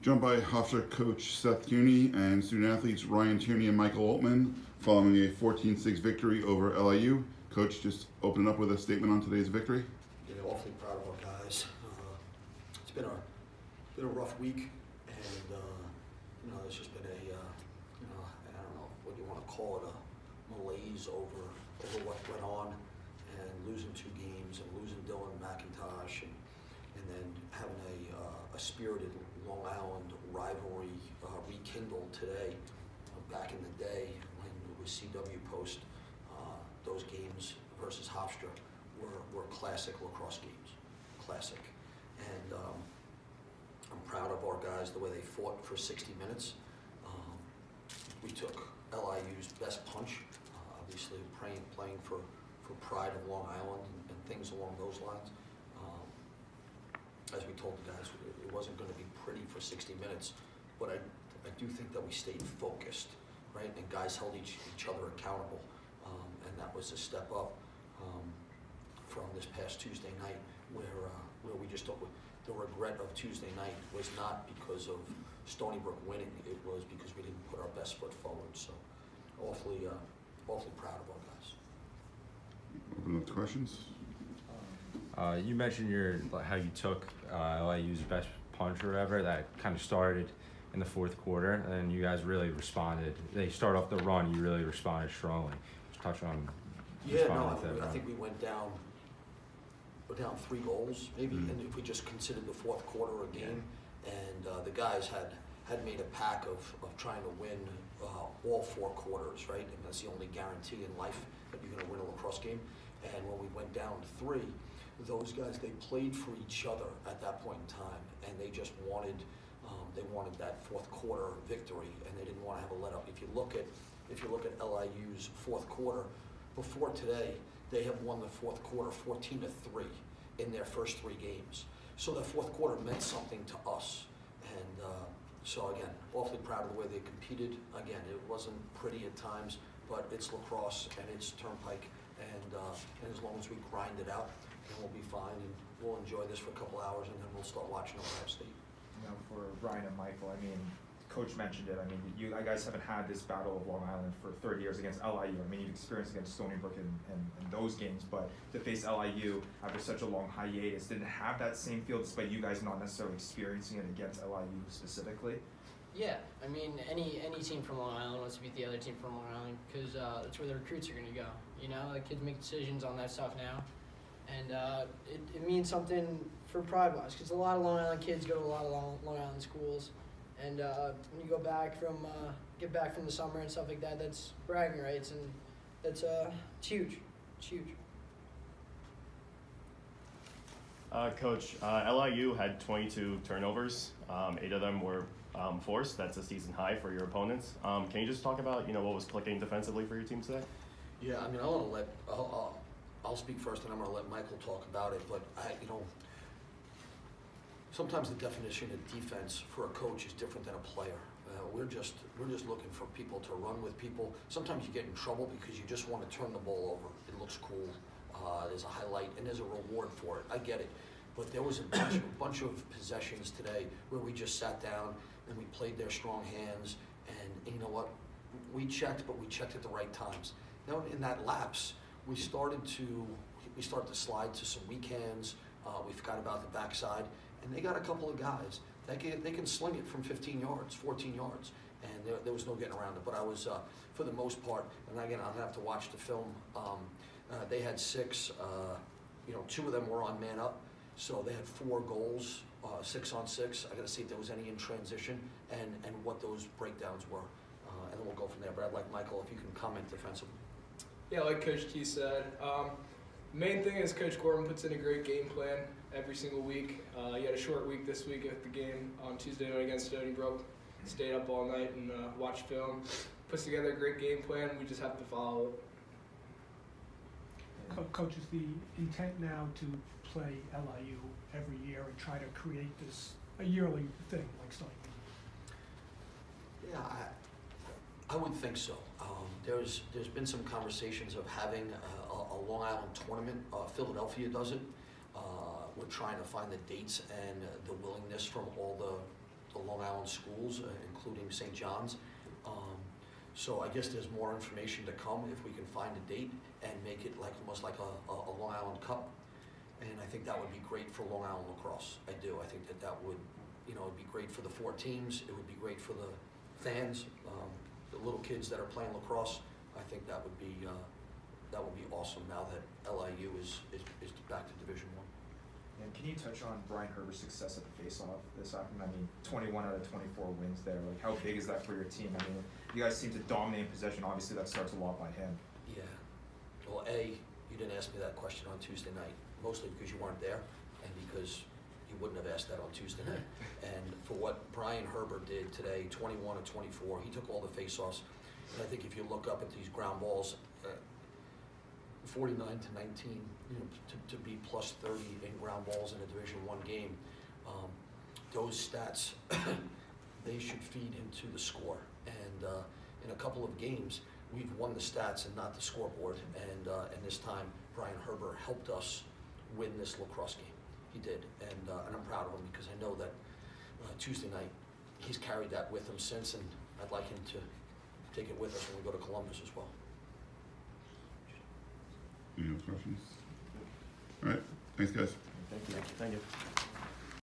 Joined by Hofstra coach Seth Tierney and student athletes Ryan Tierney and Michael Altman following a 14-6 victory over LIU. Coach, just open it up with a statement on today's victory. Yeah, awfully proud of our guys. It's been a rough week, and there's just been a I don't know what you want to call it, a malaise over what went on, and losing 2 games and losing Dylan McIntosh, and then having a spirited Long Island rivalry rekindled today. Back in the day when it was CW Post, those games versus Hofstra were classic lacrosse games, classic. And I'm proud of our guys, the way they fought for 60 minutes. We took LIU's best punch, obviously playing for pride of Long Island and things along those lines. As we told the guys, it wasn't going to be pretty for 60 minutes, but I do think that we stayed focused, right? And guys held each other accountable, and that was a step up from this past Tuesday night, where we just took the regret of Tuesday night was not because of Stony Brook winning; it was because we didn't put our best foot forward. So, awfully proud of our guys. Open up to questions. You mentioned how you took LIU's best punch or whatever. That kind of started in the fourth quarter, and you guys really responded. They start off the run, you really responded strongly. Just touch on. Yeah, no, I think we went down. We're down 3 goals, maybe, and if we just considered the fourth quarter a game, and the guys had made a pack of trying to win all 4 quarters, right? And that's the only guarantee in life that you're going to win a lacrosse game. And when we went down to 3, those guys, they played for each other at that point in time, and they just wanted that fourth quarter victory, and they didn't want to have a let up. If you look at LIU's fourth quarter, before today, they have won the fourth quarter 14-3 in their first 3 games. So the fourth quarter meant something to us, and so again, awfully proud of the way they competed. Again, it wasn't pretty at times, but it's lacrosse and it's Turnpike, and as long as we grind it out, then we'll be fine, and we'll enjoy this for a couple hours, and then we'll start watching Ohio State. For Ryan and Michael, I mean, Coach mentioned it. I mean, you guys haven't had this battle of Long Island for 30 years against LIU. I mean, you've experienced against Stony Brook in those games, but to face LIU after such a long hiatus, didn't have that same feel, despite you guys not necessarily experiencing it against LIU specifically. Yeah, I mean, any team from Long Island wants to beat the other team from Long Island because that's where the recruits are going to go. You know, the kids make decisions on that stuff now, and it means something for pride-wise because a lot of Long Island kids go to a lot of Long Island schools, and when you get back from the summer and stuff like that, that's bragging rights, and that's it's huge. It's huge. Coach, LIU had 22 turnovers. 8 of them were forced. That's a season high for your opponents. Can you just talk about what was clicking defensively for your team today? Yeah, I mean, I'll speak first, and I'm going to let Michael talk about it. But sometimes the definition of defense for a coach is different than a player. We're just looking for people to run with people. Sometimes you get in trouble because you just want to turn the ball over. It looks cool. There's a highlight and there's a reward for it. I get it. But there was a bunch of possessions today where we just sat down and we played their strong hands. And you know what? We checked, but we checked at the right times. Now in that lapse, we started to slide to some weak hands. We forgot about the backside, and they got a couple of guys that they can sling it from 15 yards, 14 yards, and there was no getting around it. But I was, for the most part, and again, I'll have to watch the film. They had 6. 2 of them were on man up, so they had 4 goals, 6 on 6. I got to see if there was any in transition and what those breakdowns were, and then we'll go from there. But I'd like Michael, if you can comment defensively. Yeah, like Coach T said, main thing is Coach Corbin puts in a great game plan every single week. He had a short week this week at the game on Tuesday night against Stony Brook. Stayed up all night and watched film. Puts together a great game plan. We just have to follow it. Coach, is the intent now to play LIU every year and try to create this a yearly thing like Stony Brook? Yeah, I would think so. There's been some conversations of having a Long Island tournament. Philadelphia does it. We're trying to find the dates and the willingness from all the Long Island schools, including St. John's. So I guess there's more information to come if we can find a date and make it like almost like a Long Island Cup. And I think that would be great for Long Island lacrosse. I do. I think that would, it'd be great for the 4 teams. It would be great for the fans, the little kids that are playing lacrosse. I think that would be awesome now that LIU is back to Division I. And can you touch on Brian Herbert's success at the face-off this afternoon? I mean, 21 out of 24 wins there. Like, how big is that for your team? I mean, you guys seem to dominate possession. Obviously, that starts a lot by him. Yeah. Well, you didn't ask me that question on Tuesday night, mostly because you weren't there and because you wouldn't have asked that on Tuesday night. And for what Brian Herbert did today, 21 of 24, he took all the face-offs. And I think if you look up at these ground balls, 49 to 19, to be plus 30 in ground balls in a Division I game, those stats, they should feed into the score. And in a couple of games, we've won the stats and not the scoreboard. And this time, Brian Herbert helped us win this lacrosse game. He did, and I'm proud of him because I know that Tuesday night he's carried that with him since, and I'd like him to take it with us when we go to Columbus as well. Any other questions? All right, thanks guys. Thank you. Thank you.